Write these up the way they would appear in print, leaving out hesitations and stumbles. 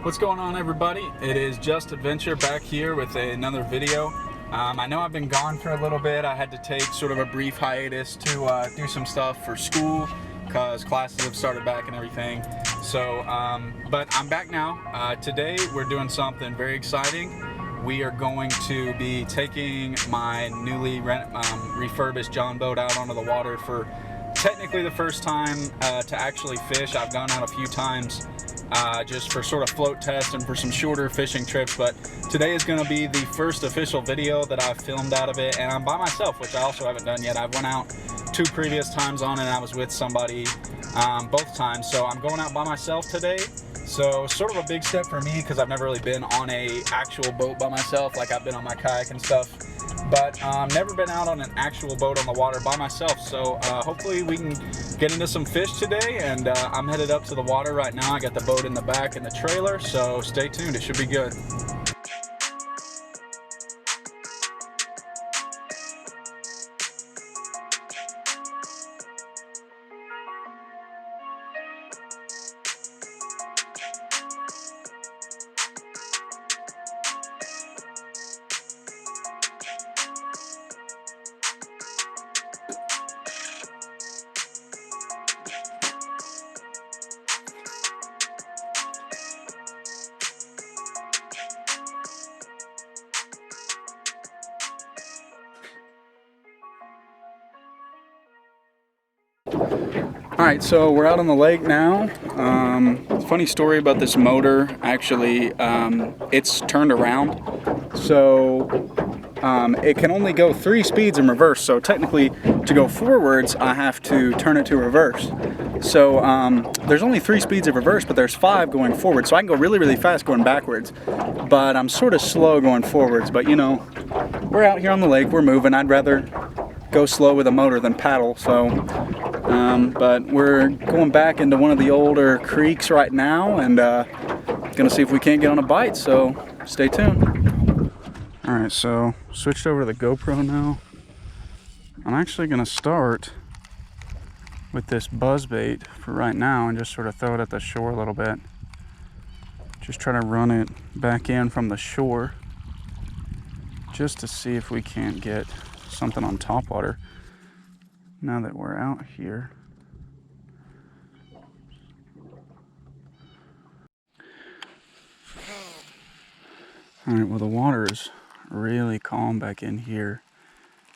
What's going on, everybody? It is Just Adventure back here with another video. I know I've been gone for a little bit. I had to take sort of a brief hiatus to do some stuff for school because classes have started back and everything. So, but I'm back now. Today we're doing something very exciting. We are going to be taking my newly refurbished John boat out onto the water for technically the first time to actually fish. I've gone out a few times just for sort of float tests and for some shorter fishing trips, but today is going to be the first official video that I've filmed out of it, and I'm by myself, which I also haven't done yet. I went out 2 previous times on it and I was with somebody both times, so I'm going out by myself today. So sort of a big step for me because I've never really been on a actual boat by myself. Like, I've been on my kayak and stuff, but never been out on an actual boat on the water by myself. So hopefully we can get into some fish today, and I'm headed up to the water right now. I got the boat in the back and the trailer, so stay tuned, it should be good. Alright, so we're out on the lake now. Funny story about this motor. Actually, it's turned around, so it can only go 3 speeds in reverse. So technically, to go forwards, I have to turn it to reverse. So there's only 3 speeds of reverse, but there's 5 going forward. So I can go really, really fast going backwards, but I'm sort of slow going forwards. But you know, we're out here on the lake, we're moving. I'd rather go slow with a motor than paddle. So but we're going back into one of the older creeks right now, and gonna see if we can't get on a bite, so stay tuned. Alright, so switched over to the GoPro now. I'm actually gonna start with this buzzbait for right now and just sort of throw it at the shore a little bit. Just try to run it back in from the shore just to see if we can't get something on topwater now that we're out here. Alright, well, the water is really calm back in here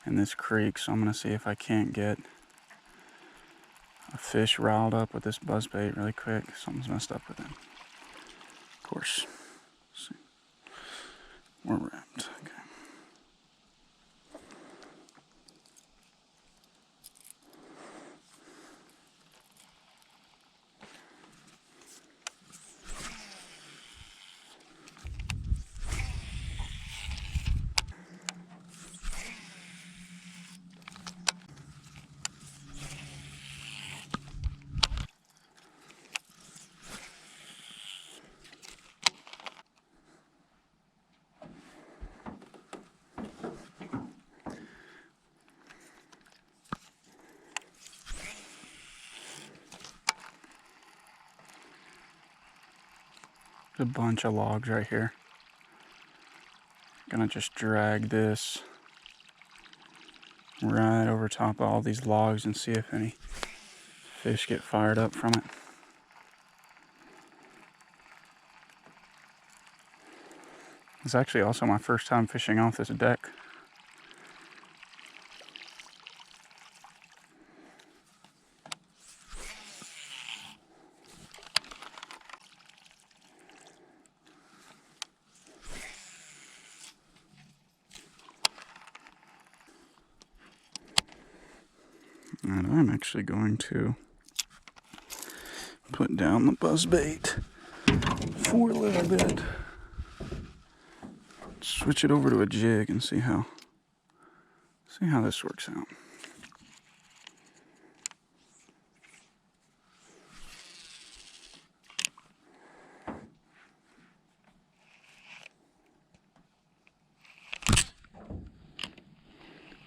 in this creek, so I'm going to see if I can't get a fish riled up with this buzzbait really quick. Something's messed up with it. Of course. Let's see. We're wrapped. Okay. A bunch of logs right here. Gonna just drag this right over top of all these logs and see if any fish get fired up from it. It's actually also my first time fishing off this deck. And I'm actually going to put down the buzzbait for a little bit. Switch it over to a jig and see how this works out.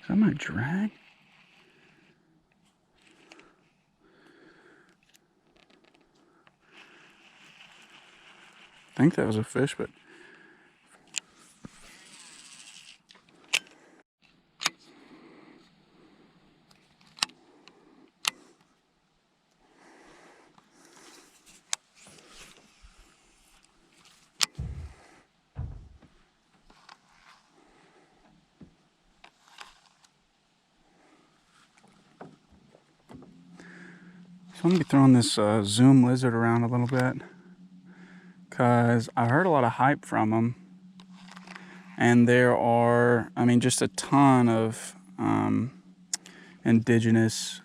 Is that my drag? I think that was a fish, but so I'm going to be throwing this Zoom Lizard around a little bit because I heard a lot of hype from them. And there are, I mean, just a ton of indigenous,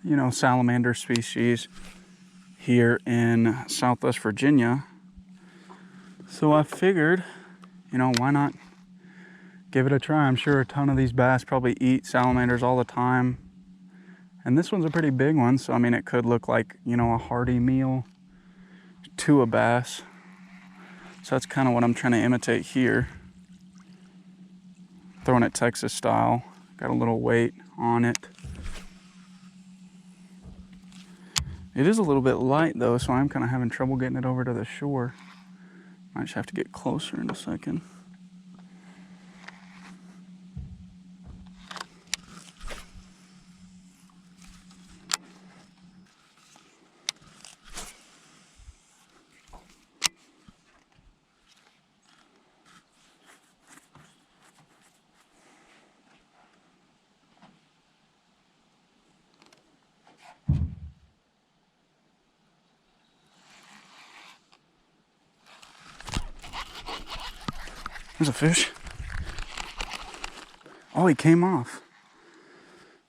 you know, salamander species here in Southwest Virginia. So I figured, you know, why not give it a try? I'm sure a ton of these bass probably eat salamanders all the time. And this one's a pretty big one, so I mean, it could look like, you know, a hearty meal to a bass. So that's kind of what I'm trying to imitate here. Throwing it Texas style. Got a little weight on it. It is a little bit light though, so I'm kind of having trouble getting it over to the shore. Might just have to get closer in a second. There's a fish. Oh, he came off.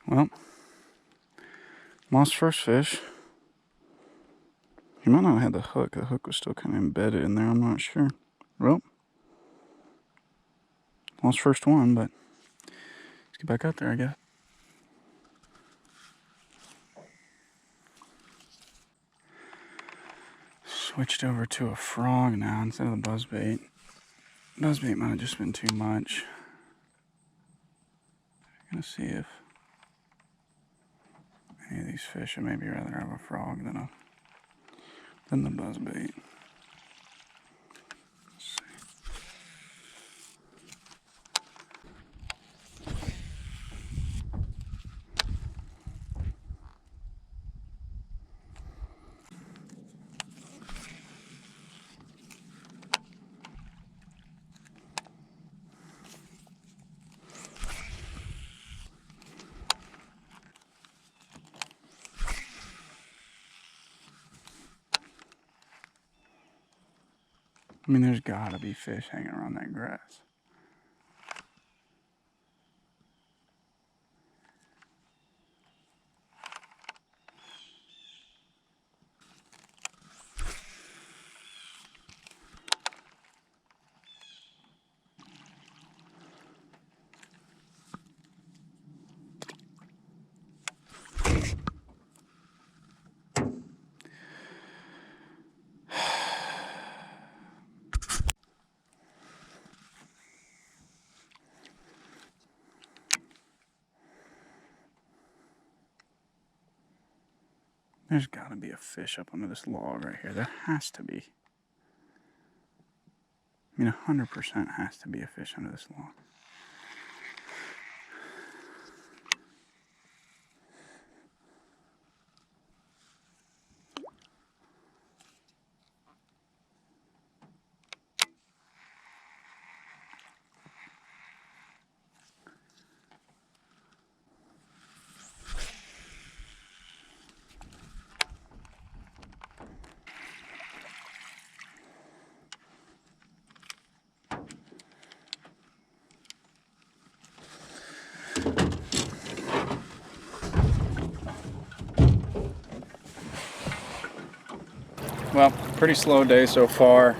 Well, lost first fish. He might not have had the hook. The hook was still kind of embedded in there. I'm not sure. Well, lost first one, but let's get back out there, I guess. Switched over to a frog now instead of the buzzbait. Buzzbait might have just been too much. I'm gonna see if any of these fish would maybe rather have a frog than the buzzbait. Let's see. I mean, there's gotta be fish hanging around that grass. There's gotta be a fish up under this log right here. There has to be. I mean, 100% has to be a fish under this log. Well, pretty slow day so far.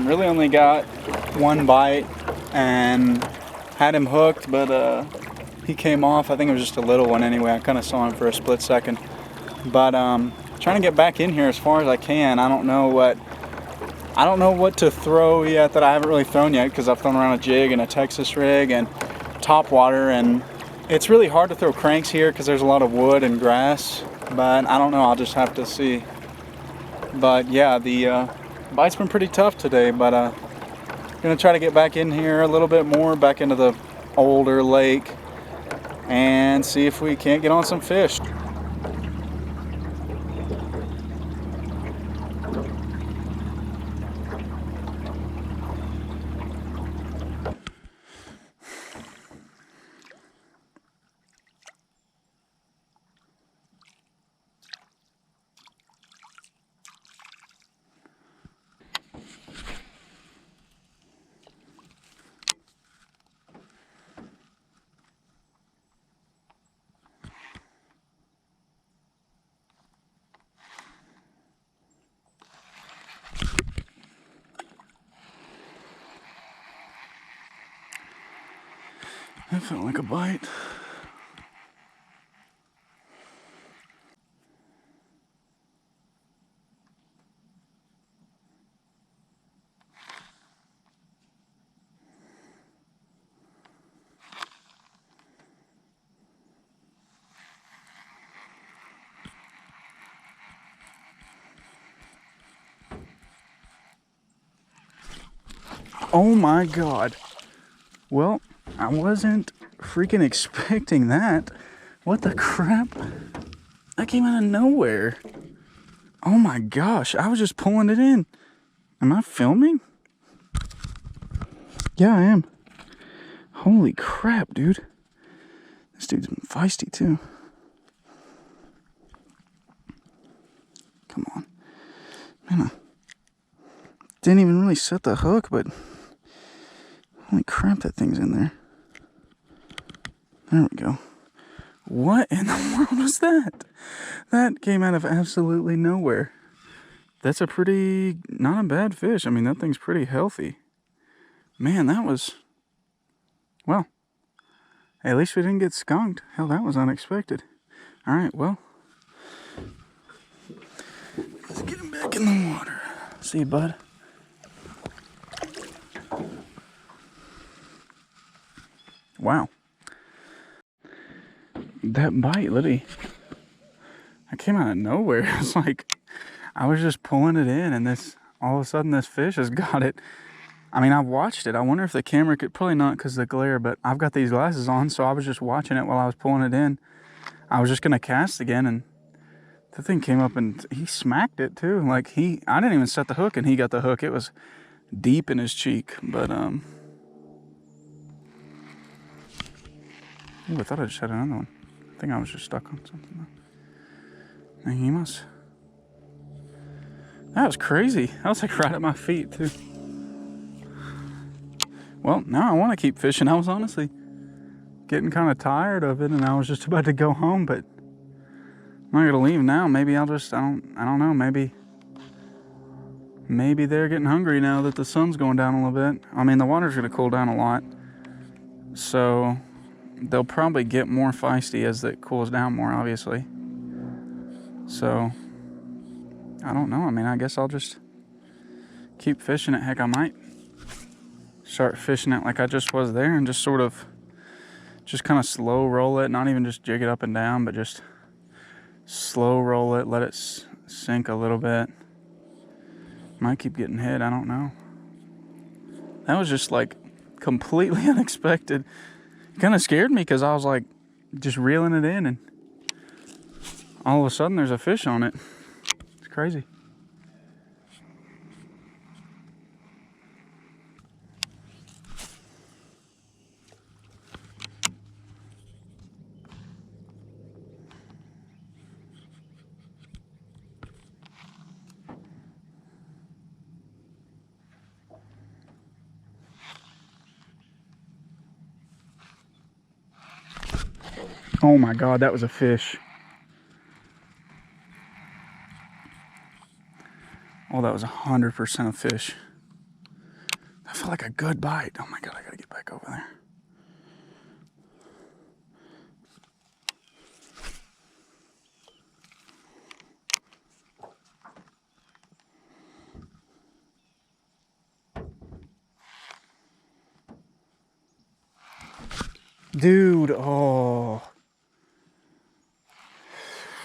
Really only got one bite and had him hooked, but he came off. I think it was just a little one anyway. I kind of saw him for a split second. But trying to get back in here as far as I can. I don't know what to throw yet that I haven't really thrown yet, because I've thrown around a jig and a Texas rig and top water, and it's really hard to throw cranks here because there's a lot of wood and grass. But I don't know, I'll just have to see. But yeah, the Bite's been pretty tough today, but gonna try to get back in here a little bit more, back into the older lake, and see if we can't get on some fish. That felt like a bite. Oh my God. Well, I wasn't freaking expecting that. What the crap? That came out of nowhere. Oh my gosh, I was just pulling it in. Am I filming? Yeah, I am. Holy crap, dude. This dude's feisty too. Come on. Man, I didn't even really set the hook, but holy crap, that thing's in there. There we go. What in the world was that? That came out of absolutely nowhere. That's a pretty, not a bad fish. I mean, that thing's pretty healthy. Man, that was, well, at least we didn't get skunked. Hell, that was unexpected. All right, well, let's get him back in the water. See you, bud. Wow. That bite, literally, that came out of nowhere. It's like, I was just pulling it in, and this, all of a sudden, this fish has got it. I mean, I've watched it. I wonder if the camera could, probably not because of the glare, but I've got these glasses on, so I was just watching it while I was pulling it in. I was just going to cast again, and the thing came up, and he smacked it, too. Like, I didn't even set the hook, and he got the hook. It was deep in his cheek, but, ooh, I thought I just had another one. I think I was just stuck on something. And he must. That was crazy. That was like right at my feet, too. Well, now I want to keep fishing. I was honestly getting kind of tired of it, and I was just about to go home, but I'm not gonna leave now. Maybe I'll just, I don't know, maybe they're getting hungry now that the sun's going down a little bit. I mean, the water's gonna cool down a lot, so they'll probably get more feisty as it cools down more, obviously. So, I don't know. I mean, I guess I'll just keep fishing it. Heck, I might start fishing it like I just was there and just sort of, just kind of slow roll it. Not even just jig it up and down, but just slow roll it, let it sink a little bit. Might keep getting hit, I don't know. That was just like completely unexpected. It kind of scared me because I was like just reeling it in, and all of a sudden there's a fish on it. It's crazy. Oh my God, that was a fish. Oh, that was 100% a fish. That felt like a good bite. Oh my God, I gotta get back over there. Dude, oh.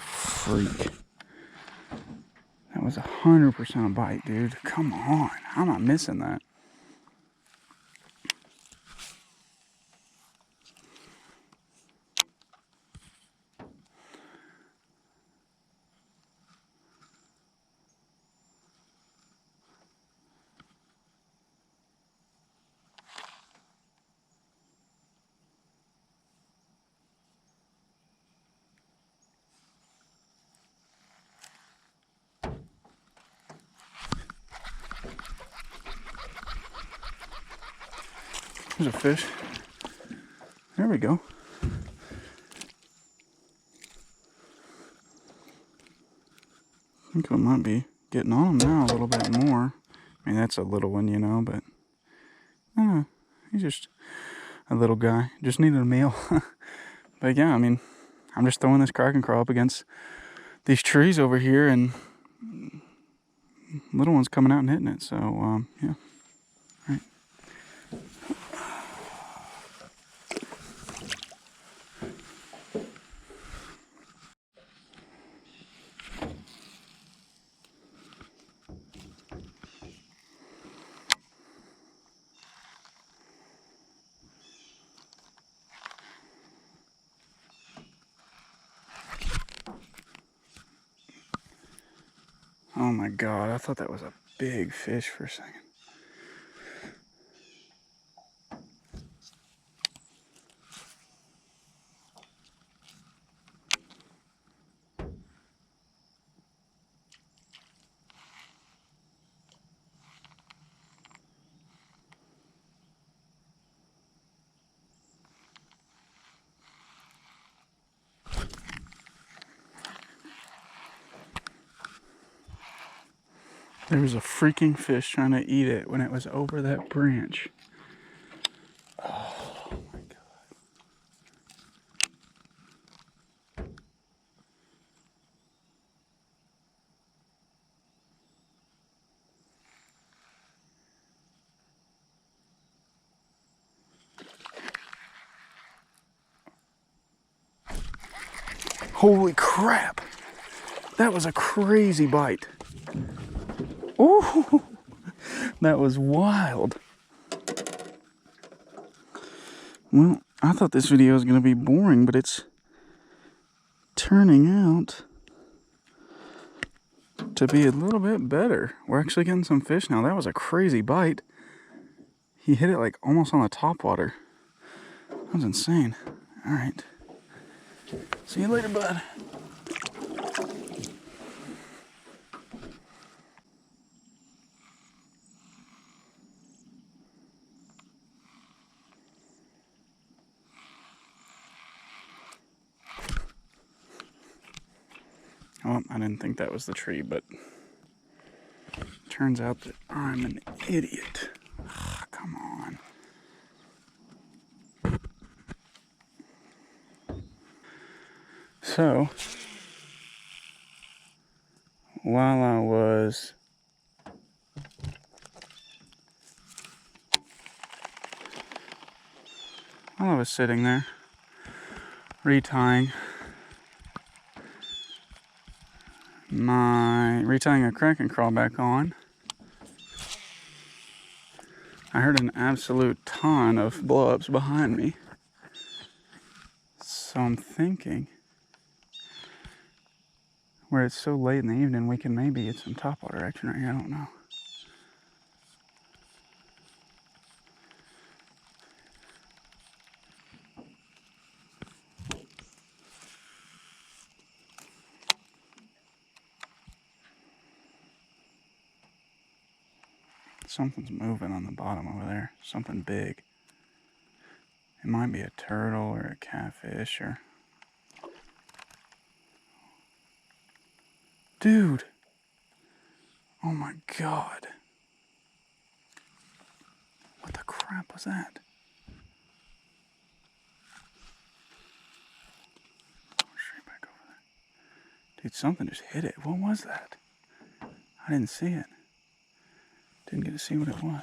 Freak. That was 100% a bite, dude. Come on. How am I missing that? There's a fish. There we go. I think we might be getting on him now a little bit more. I mean, that's a little one, you know, but I don't know. He's just a little guy. Just needed a meal. But yeah, I mean, I'm just throwing this Kraken crawl up against these trees over here, and little one's coming out and hitting it. So, yeah. All right. Oh my God, I thought that was a big fish for a second. There was a freaking fish trying to eat it when it was over that branch. Oh my God. Holy crap. That was a crazy bite. Ooh, that was wild. Well, I thought this video was going to be boring, but it's turning out to be a little bit better. We're actually getting some fish now. That was a crazy bite. He hit it like almost on the top water. That was insane. All right. See you later, bud. Well, I didn't think that was the tree, but turns out that I'm an idiot. Oh, come on. So, while I was sitting there retying a Kraken crawl back on, I heard an absolute ton of blow-ups behind me. So I'm thinking, where it's so late in the evening, we can maybe get some topwater action right here. I don't know. Something's moving on the bottom over there. Something big. It might be a turtle or a catfish or... Dude! Oh my God. What the crap was that? Straight back over there. Dude, something just hit it. What was that? I didn't see it. Didn't get to see what it was.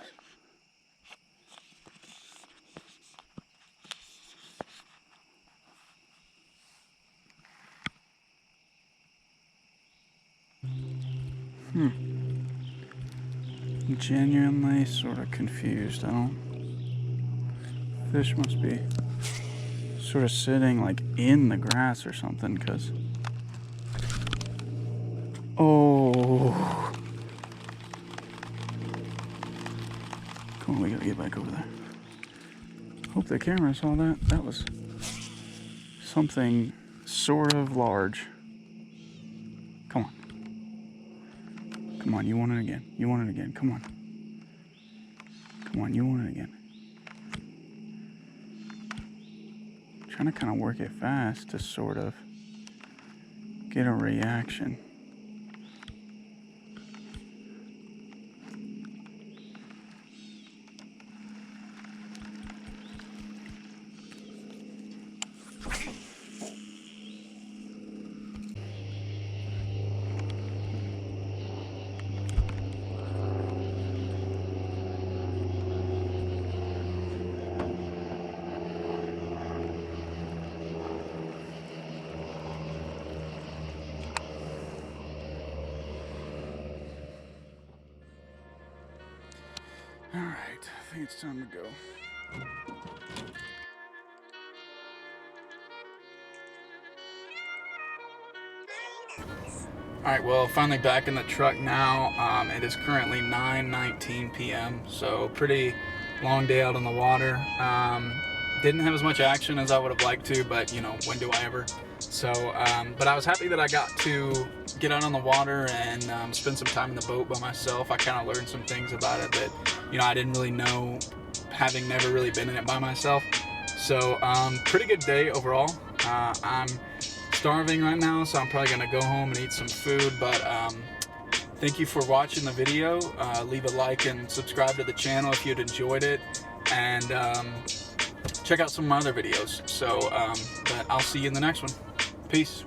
genuinely sort of confused. Fish must be sort of sitting like in the grass or something, because oh, come on, we gotta get back over there. Hope the camera saw that. That was something sort of large. Come on. Come on, you want it again. You want it again. Come on. Come on, you want it again. Trying to kind of work it fast to sort of get a reaction. Alright, I think it's time to go. Alright, well, finally back in the truck now. It is currently 9:19 p.m., so pretty long day out on the water. Didn't have as much action as I would have liked to, but, you know, when do I ever? So, but I was happy that I got to get out on the water and spend some time in the boat by myself. I kind of learned some things about it that, you know, I didn't really know, having never really been in it by myself. So, pretty good day overall. I'm starving right now, so I'm probably gonna go home and eat some food, but thank you for watching the video. Leave a like and subscribe to the channel if you'd enjoyed it, and check out some of my other videos. So but I'll see you in the next one. Peace.